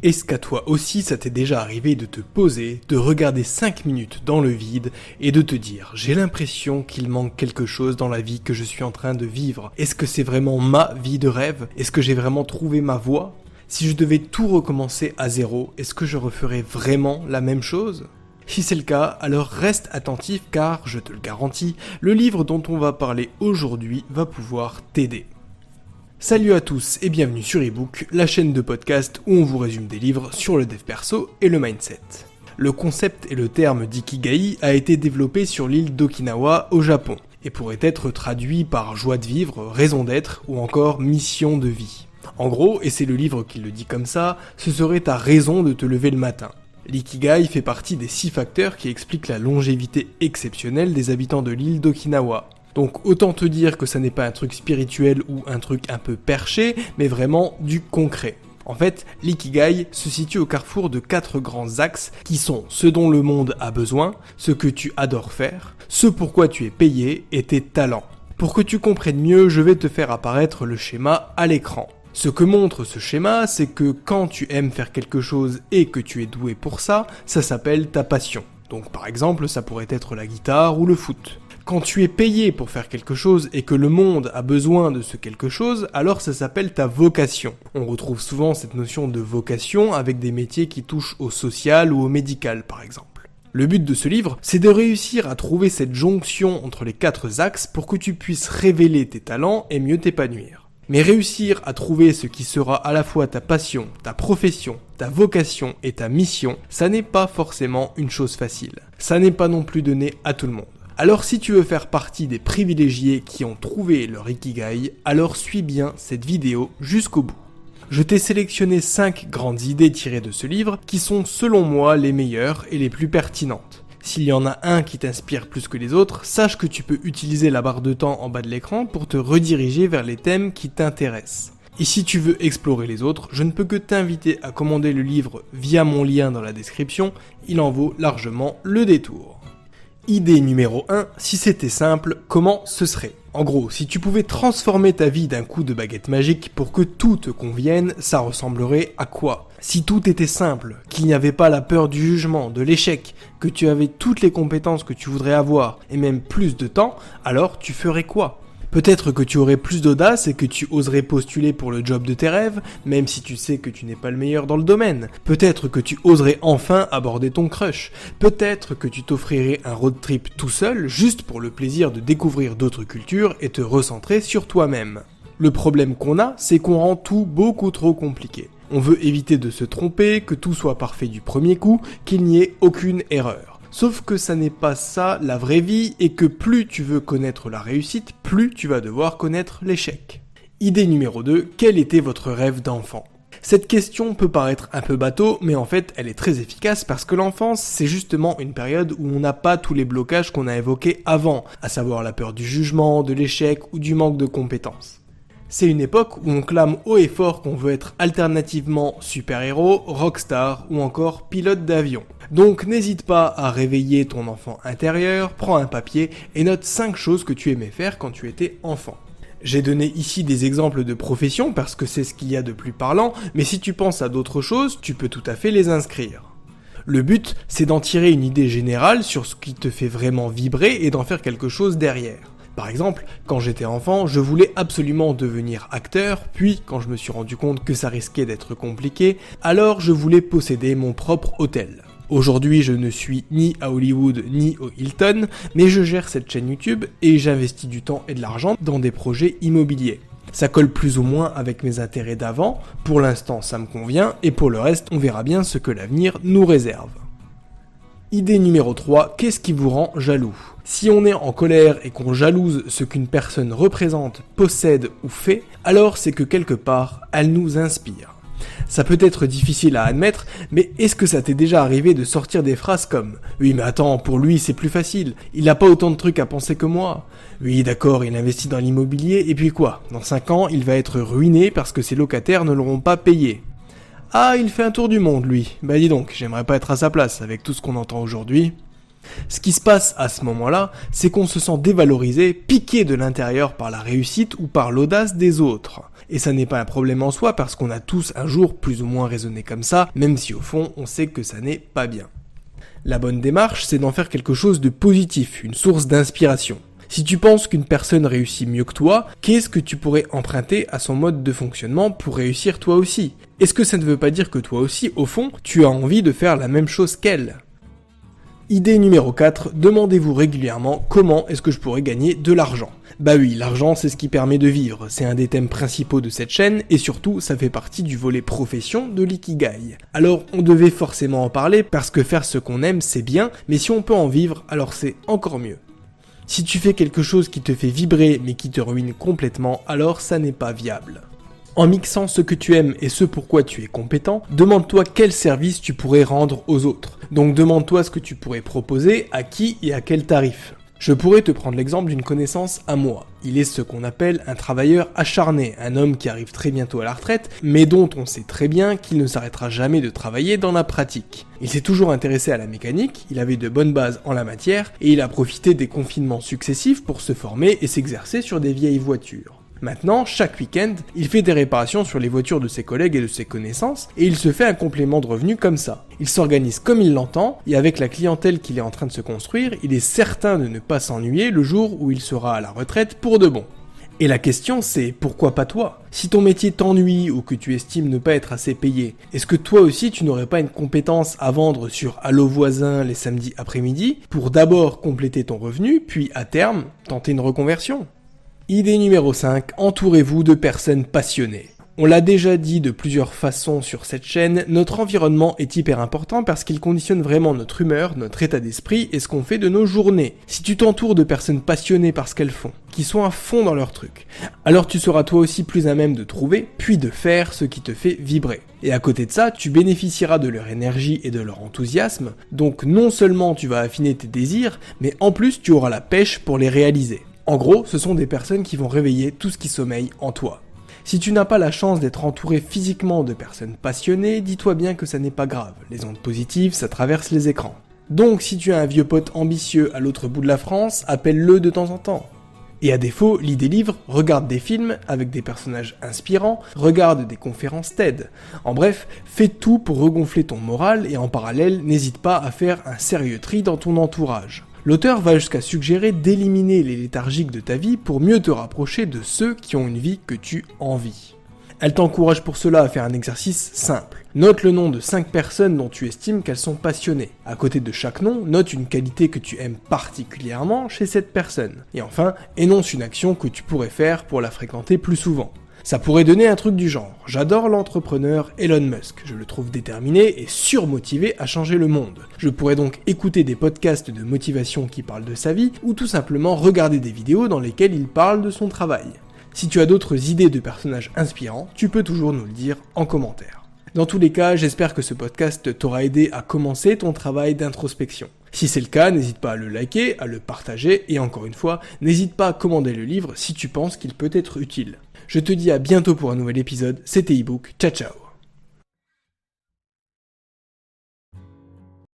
Est-ce qu'à toi aussi ça t'est déjà arrivé de te poser, de regarder 5 minutes dans le vide et de te dire « J'ai l'impression qu'il manque quelque chose dans la vie que je suis en train de vivre. Est-ce que c'est vraiment ma vie de rêve? Est-ce que j'ai vraiment trouvé ma voie? Si je devais tout recommencer à zéro, est-ce que je referais vraiment la même chose ?» Si c'est le cas, alors reste attentif car, je te le garantis, le livre dont on va parler aujourd'hui va pouvoir t'aider. Salut à tous et bienvenue sur eBook, la chaîne de podcast où on vous résume des livres sur le dev perso et le mindset. Le concept et le terme d'ikigai a été développé sur l'île d'Okinawa au Japon et pourrait être traduit par joie de vivre, raison d'être ou encore mission de vie. En gros, et c'est le livre qui le dit comme ça, ce serait ta raison de te lever le matin. L'ikigai fait partie des 6 facteurs qui expliquent la longévité exceptionnelle des habitants de l'île d'Okinawa. Donc autant te dire que ça n'est pas un truc spirituel ou un truc un peu perché, mais vraiment du concret. En fait, l'ikigai se situe au carrefour de 4 grands axes qui sont ce dont le monde a besoin, ce que tu adores faire, ce pourquoi tu es payé et tes talents. Pour que tu comprennes mieux, je vais te faire apparaître le schéma à l'écran. Ce que montre ce schéma, c'est que quand tu aimes faire quelque chose et que tu es doué pour ça, ça s'appelle ta passion. Donc par exemple, ça pourrait être la guitare ou le foot. Quand tu es payé pour faire quelque chose et que le monde a besoin de ce quelque chose, alors ça s'appelle ta vocation. On retrouve souvent cette notion de vocation avec des métiers qui touchent au social ou au médical par exemple. Le but de ce livre, c'est de réussir à trouver cette jonction entre les 4 axes pour que tu puisses révéler tes talents et mieux t'épanouir. Mais réussir à trouver ce qui sera à la fois ta passion, ta profession, ta vocation et ta mission, ça n'est pas forcément une chose facile. Ça n'est pas non plus donné à tout le monde. Alors si tu veux faire partie des privilégiés qui ont trouvé leur ikigai, alors suis bien cette vidéo jusqu'au bout. Je t'ai sélectionné 5 grandes idées tirées de ce livre qui sont selon moi les meilleures et les plus pertinentes. S'il y en a un qui t'inspire plus que les autres, sache que tu peux utiliser la barre de temps en bas de l'écran pour te rediriger vers les thèmes qui t'intéressent. Et si tu veux explorer les autres, je ne peux que t'inviter à commander le livre via mon lien dans la description, il en vaut largement le détour. Idée numéro 1, si c'était simple, comment ce serait? En gros, si tu pouvais transformer ta vie d'un coup de baguette magique pour que tout te convienne, ça ressemblerait à quoi? Si tout était simple, qu'il n'y avait pas la peur du jugement, de l'échec, que tu avais toutes les compétences que tu voudrais avoir, et même plus de temps, alors tu ferais quoi? Peut-être que tu aurais plus d'audace et que tu oserais postuler pour le job de tes rêves, même si tu sais que tu n'es pas le meilleur dans le domaine. Peut-être que tu oserais enfin aborder ton crush. Peut-être que tu t'offrirais un road trip tout seul, juste pour le plaisir de découvrir d'autres cultures et te recentrer sur toi-même. Le problème qu'on a, c'est qu'on rend tout beaucoup trop compliqué. On veut éviter de se tromper, que tout soit parfait du premier coup, qu'il n'y ait aucune erreur. Sauf que ça n'est pas ça la vraie vie et que plus tu veux connaître la réussite, plus tu vas devoir connaître l'échec. Idée numéro 2, quel était votre rêve d'enfant? Cette question peut paraître un peu bateau, mais en fait elle est très efficace parce que l'enfance c'est justement une période où on n'a pas tous les blocages qu'on a évoqués avant, à savoir la peur du jugement, de l'échec ou du manque de compétences. C'est une époque où on clame haut et fort qu'on veut être alternativement super-héros, rockstar ou encore pilote d'avion. Donc n'hésite pas à réveiller ton enfant intérieur, prends un papier et note 5 choses que tu aimais faire quand tu étais enfant. J'ai donné ici des exemples de professions parce que c'est ce qu'il y a de plus parlant, mais si tu penses à d'autres choses, tu peux tout à fait les inscrire. Le but, c'est d'en tirer une idée générale sur ce qui te fait vraiment vibrer et d'en faire quelque chose derrière. Par exemple, quand j'étais enfant, je voulais absolument devenir acteur, puis quand je me suis rendu compte que ça risquait d'être compliqué, alors je voulais posséder mon propre hôtel. Aujourd'hui, je ne suis ni à Hollywood ni au Hilton, mais je gère cette chaîne YouTube et j'investis du temps et de l'argent dans des projets immobiliers. Ça colle plus ou moins avec mes intérêts d'avant, pour l'instant ça me convient, et pour le reste, on verra bien ce que l'avenir nous réserve. Idée numéro 3, qu'est-ce qui vous rend jaloux? Si on est en colère et qu'on jalouse ce qu'une personne représente, possède ou fait, alors c'est que quelque part, elle nous inspire. Ça peut être difficile à admettre, mais est-ce que ça t'est déjà arrivé de sortir des phrases comme « Oui mais attends, pour lui c'est plus facile, il n'a pas autant de trucs à penser que moi. Oui d'accord, il investit dans l'immobilier, et puis quoi? Dans 5 ans, il va être ruiné parce que ses locataires ne l'auront pas payé. Ah, il fait un tour du monde lui, bah dis donc, j'aimerais pas être à sa place avec tout ce qu'on entend aujourd'hui. » Ce qui se passe à ce moment-là, c'est qu'on se sent dévalorisé, piqué de l'intérieur par la réussite ou par l'audace des autres. Et ça n'est pas un problème en soi parce qu'on a tous un jour plus ou moins raisonné comme ça, même si au fond on sait que ça n'est pas bien. La bonne démarche, c'est d'en faire quelque chose de positif, une source d'inspiration. Si tu penses qu'une personne réussit mieux que toi, qu'est-ce que tu pourrais emprunter à son mode de fonctionnement pour réussir toi aussi? Est-ce que ça ne veut pas dire que toi aussi, au fond, tu as envie de faire la même chose qu'elle? Idée numéro 4, demandez-vous régulièrement comment est-ce que je pourrais gagner de l'argent. Bah oui, l'argent c'est ce qui permet de vivre, c'est un des thèmes principaux de cette chaîne et surtout ça fait partie du volet profession de l'ikigai. Alors on devait forcément en parler parce que faire ce qu'on aime c'est bien, mais si on peut en vivre alors c'est encore mieux. Si tu fais quelque chose qui te fait vibrer mais qui te ruine complètement, alors ça n'est pas viable. En mixant ce que tu aimes et ce pourquoi tu es compétent, demande-toi quel service tu pourrais rendre aux autres. Donc demande-toi ce que tu pourrais proposer, à qui et à quel tarif. Je pourrais te prendre l'exemple d'une connaissance à moi. Il est ce qu'on appelle un travailleur acharné, un homme qui arrive très bientôt à la retraite, mais dont on sait très bien qu'il ne s'arrêtera jamais de travailler dans la pratique. Il s'est toujours intéressé à la mécanique, il avait de bonnes bases en la matière, et il a profité des confinements successifs pour se former et s'exercer sur des vieilles voitures. Maintenant, chaque week-end, il fait des réparations sur les voitures de ses collègues et de ses connaissances, et il se fait un complément de revenu comme ça. Il s'organise comme il l'entend, et avec la clientèle qu'il est en train de se construire, il est certain de ne pas s'ennuyer le jour où il sera à la retraite pour de bon. Et la question c'est, pourquoi pas toi? Si ton métier t'ennuie ou que tu estimes ne pas être assez payé, est-ce que toi aussi tu n'aurais pas une compétence à vendre sur Allo Voisin les samedis après-midi, pour d'abord compléter ton revenu, puis à terme, tenter une reconversion? Idée numéro 5, entourez-vous de personnes passionnées. On l'a déjà dit de plusieurs façons sur cette chaîne, notre environnement est hyper important parce qu'il conditionne vraiment notre humeur, notre état d'esprit et ce qu'on fait de nos journées. Si tu t'entoures de personnes passionnées par ce qu'elles font, qui sont à fond dans leur truc, alors tu seras toi aussi plus à même de trouver, puis de faire ce qui te fait vibrer. Et à côté de ça, tu bénéficieras de leur énergie et de leur enthousiasme, donc non seulement tu vas affiner tes désirs, mais en plus tu auras la pêche pour les réaliser. En gros, ce sont des personnes qui vont réveiller tout ce qui sommeille en toi. Si tu n'as pas la chance d'être entouré physiquement de personnes passionnées, dis-toi bien que ça n'est pas grave. Les ondes positives, ça traverse les écrans. Donc si tu as un vieux pote ambitieux à l'autre bout de la France, appelle-le de temps en temps. Et à défaut, lis des livres, regarde des films avec des personnages inspirants, regarde des conférences TED. En bref, fais tout pour regonfler ton moral et en parallèle, n'hésite pas à faire un sérieux tri dans ton entourage. L'auteur va jusqu'à suggérer d'éliminer les léthargiques de ta vie pour mieux te rapprocher de ceux qui ont une vie que tu envies. Elle t'encourage pour cela à faire un exercice simple. Note le nom de 5 personnes dont tu estimes qu'elles sont passionnées. À côté de chaque nom, note une qualité que tu aimes particulièrement chez cette personne. Et enfin, énonce une action que tu pourrais faire pour la fréquenter plus souvent. Ça pourrait donner un truc du genre, j'adore l'entrepreneur Elon Musk, je le trouve déterminé et surmotivé à changer le monde. Je pourrais donc écouter des podcasts de motivation qui parlent de sa vie, ou tout simplement regarder des vidéos dans lesquelles il parle de son travail. Si tu as d'autres idées de personnages inspirants, tu peux toujours nous le dire en commentaire. Dans tous les cas, j'espère que ce podcast t'aura aidé à commencer ton travail d'introspection. Si c'est le cas, n'hésite pas à le liker, à le partager, et encore une fois, n'hésite pas à commander le livre si tu penses qu'il peut être utile. Je te dis à bientôt pour un nouvel épisode, c'était ebook, ciao ciao.